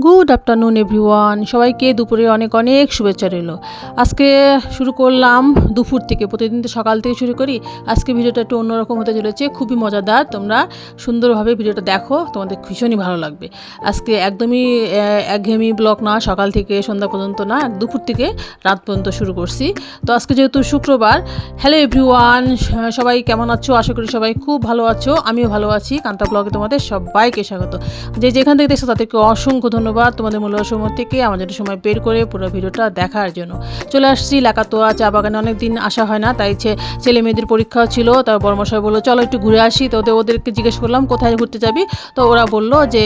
Good afternoon everyone, সবাইকে দুপুরে অনেক অনেক শুভেচ্ছা রইল। আজকে শুরু করলাম দুপুর থেকে, প্রতিদিন তো সকাল থেকে শুরু করি। আজকে ভিডিওটা একটু অন্যরকম হতে চলেছে, খুবই মজাদার। তোমরা সুন্দরভাবে ভিডিওটা দেখো, তোমাদের ভীষণই ভালো লাগবে। আজকে একদমই একঘেয়েমি ব্লগ না, সকাল থেকে সন্ধ্যা পর্যন্ত না, দুপুর থেকে রাত পর্যন্ত শুরু করছি। তো আজকে যেহেতু শুক্রবার, হ্যালো এভরিওয়ান, সবাই কেমন আছো? আশা করি সবাই খুব ভালো আছো, আমিও ভালো আছি। কান্তা ব্লগে তোমাদের সবাইকে স্বাগত। যে যেখান থেকে দেখছো তাদেরকে অসংখ্য ধন্যবাদ, তোমাদের মূল্যবান সময় থেকে আমাদের সময় বের করে পুরো ভিডিওটা দেখার জন্য। চলে আসছি লাকাতোয়া চা বাগানে, অনেক দিন আসা হয় না, তাই ছেলে মেয়েদের পরীক্ষা ছিল। তার বড়মশাই বললো চলো একটু ঘুরে আসি। তো ওদেরকে জিজ্ঞেস করলাম কোথায় ঘুরতে যাবি, তো ওরা বললো যে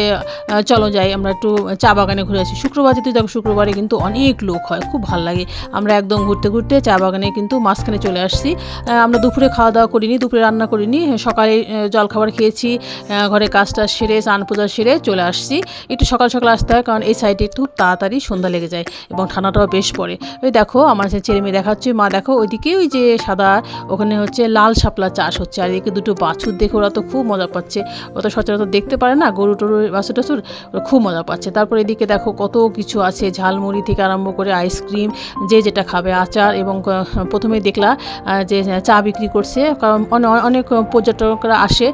চলো যাই আমরা একটু চা বাগানে ঘুরে আসি। শুক্রবার যেহেতু দেখো, শুক্রবারে কিন্তু অনেক লোক হয়, খুব ভালো লাগে। আমরা একদম ঘুরতে ঘুরতে চা বাগানে কিন্তু মাঝখানে চলে আসছি। আমরা দুপুরে খাওয়া দাওয়া করিনি, দুপুরে রান্না করিনি, সকালে জলখাবার খেয়েছি, ঘরে কাজটা সেরে স্নান পূজা সেরে চলে আসছি। একটু সকাল সকাল আসতে হয়, কারণ এই সাইডে একটু তাড়াতাড়ি সন্ধ্যা লেগে যায় এবং ঠান্ডাটাও বেশ পড়ে। ওই দেখো আমার ছেলে মেয়ে দেখাচ্ছে, মা দেখো ওইদিকে ওই যে সাদা, ওখানে হচ্ছে লাল শাপলা চাষ হচ্ছে। আর এদিকে দুটো বাছুর দেখে ওরা তো খুব মজা পাচ্ছে। ওরা তো সচরাচর দেখতে পারে না, গরু টরু বাছুর টাছুর, ওরা খুব মজা পাচ্ছে। তারপরে এদিকে দেখো কত কিছু আছে, ঝালমুড়ি থেকে আরম্ভ করে আইসক্রিম, যে যেটা খাবে, আচার। এবং প্রথমে দেখলা যে চা বিক্রি করছে, কারণ অনেক পর্যটকরা আসে,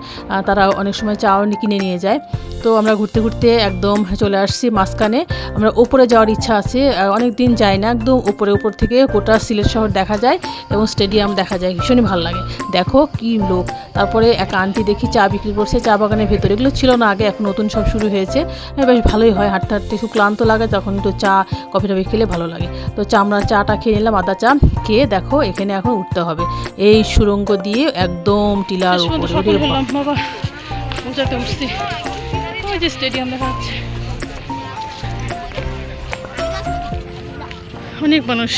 তারা অনেক সময় চাও কিনে নিয়ে যায়। তো আমরা ঘুরতে ঘুরতে একদম চলে আসছি মাঝখানে। আমরা ওপরে যাওয়ার ইচ্ছা আছে, অনেক দিন যাই না। একদম উপর থেকে গোটা সিলেট শহর দেখা যায় এবং স্টেডিয়াম দেখা যায়, ভীষণই ভালো লাগে। দেখো কি লোক। তারপরে এক আন্টি দেখি চা বিক্রি করছে চা বাগানের ভেতরে, এগুলো ছিল না আগে, এখন নতুন সব শুরু হয়েছে। বেশ ভালোই হয়, হাঁটতে হাঁটতে একটু ক্লান্ত লাগে, তখন একটু চা কফি টফি খেলে ভালো লাগে। তো আমরা চাটা খেয়ে নিলাম, আদা চা খেয়ে দেখো এখানে এখন উঠতে হবে এই সুড়ঙ্গ দিয়ে একদম টিলার উপরে। উঠছি, ওই যে স্টেডিয়াম দেখা যাচ্ছে, অনেক মানুষ।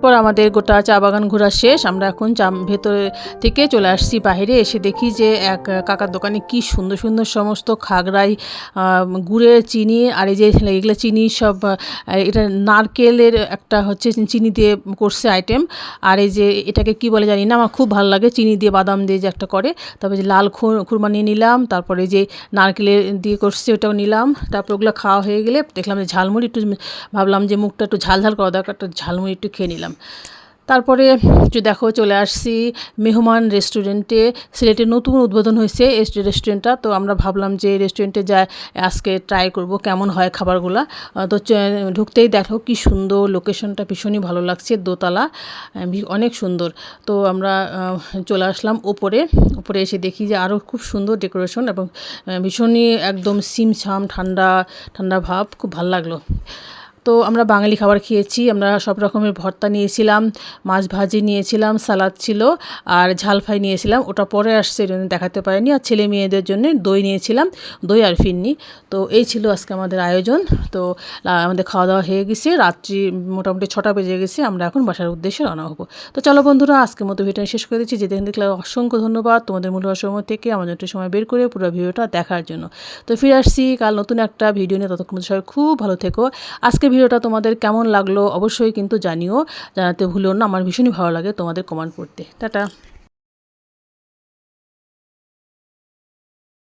পর আমাদের গোটা চা বাগান ঘোরা শেষ। আমরা এখন ভেতরে থেকে চলে আসছি বাইরে। এসে দেখি যে এক কাকার দোকানে কি সুন্দর সুন্দর সমস্ত খাগড়াই, গুড়ের চিনি, আর এই যে এগুলো চিনি সব, এটা নারকেলের একটা হচ্ছে চিনি দিয়ে করছে আইটেম। আর এই যে এটাকে কি বলে জানি না, আমার খুব ভালো লাগে, চিনি দিয়ে বাদাম দিয়ে যে একটা করে। তারপরে যে লাল খুরমা নিয়ে নিলাম, তারপরে যে নারকেলের দিয়ে করছে ওটাও নিলাম। তারপর ওগুলো খাওয়া হয়ে গেলে দেখলাম যে ঝালমুড়ি, একটু ভাবলাম যে মুখটা একটু ঝাল ঝাল করা দরকার, একটু ঝালমুড়ি একটু খেয়ে নিলাম। তারপরে একটু দেখো চলে আসছি মেহমান রেস্টুরেন্টে। সিলেটে নতুন উদ্বোধন হয়েছে এই রেস্টুরেন্টটা, তো আমরা ভাবলাম যে রেস্টুরেন্টে যাই, আজকে ট্রাই করব কেমন হয় খাবারগুলো। তো ঢুকতেই দেখো কি সুন্দর লোকেশনটা, ভীষণই ভালো লাগছে, দোতলা, অনেক সুন্দর। তো আমরা চলে আসলাম উপরে এসে দেখি যে আরও খুব সুন্দর ডেকোরেশন এবং ভীষণই একদম ছিমছাম ঠান্ডা ঠান্ডা ভাব, খুব ভালো লাগলো। তো আমরা বাঙালি খাবার খেয়েছি, আমরা সব রকমের ভর্তা নিয়েছিলাম, মাছ ভাজি নিয়েছিলাম, সালাদ ছিল, আর ঝাল ফ্রাই নিয়েছিলাম। ওটা পরে আসছে, এই জন্য দেখাতে পারিনি। আর ছেলে মেয়েদের জন্য দই নিয়েছিলাম, দই আর ফিরনি। তো এই ছিল আজকে আমাদের আয়োজন। তো আমাদের খাওয়া দাওয়া হয়ে গেছে, রাত্রি মোটামুটি 6টা বেজে গেছে, আমরা এখন বাসার উদ্দেশ্যে রওনা হবো। তো চলো বন্ধুরা, আজকের মতো ভিডিও শেষ করে দিচ্ছি। যেতে দেখলে অসংখ্য ধন্যবাদ তোমাদের মূল্যবান সময় থেকে আমাদের একটু সময় বের করে পুরো ভিডিওটা দেখার জন্য। তো ফিরে আসছি কাল নতুন একটা ভিডিও নিয়ে, ততক্ষণ সবাই খুব ভালো থেকো। আজকে ভিডিওটা তোমাদের কেমন লাগলো অবশ্যই কিন্তু জানিও, জানাতে ভুলো না, আমার ভীষণই ভালো লাগে তোমাদের কমেন্ট করতে। টাটা।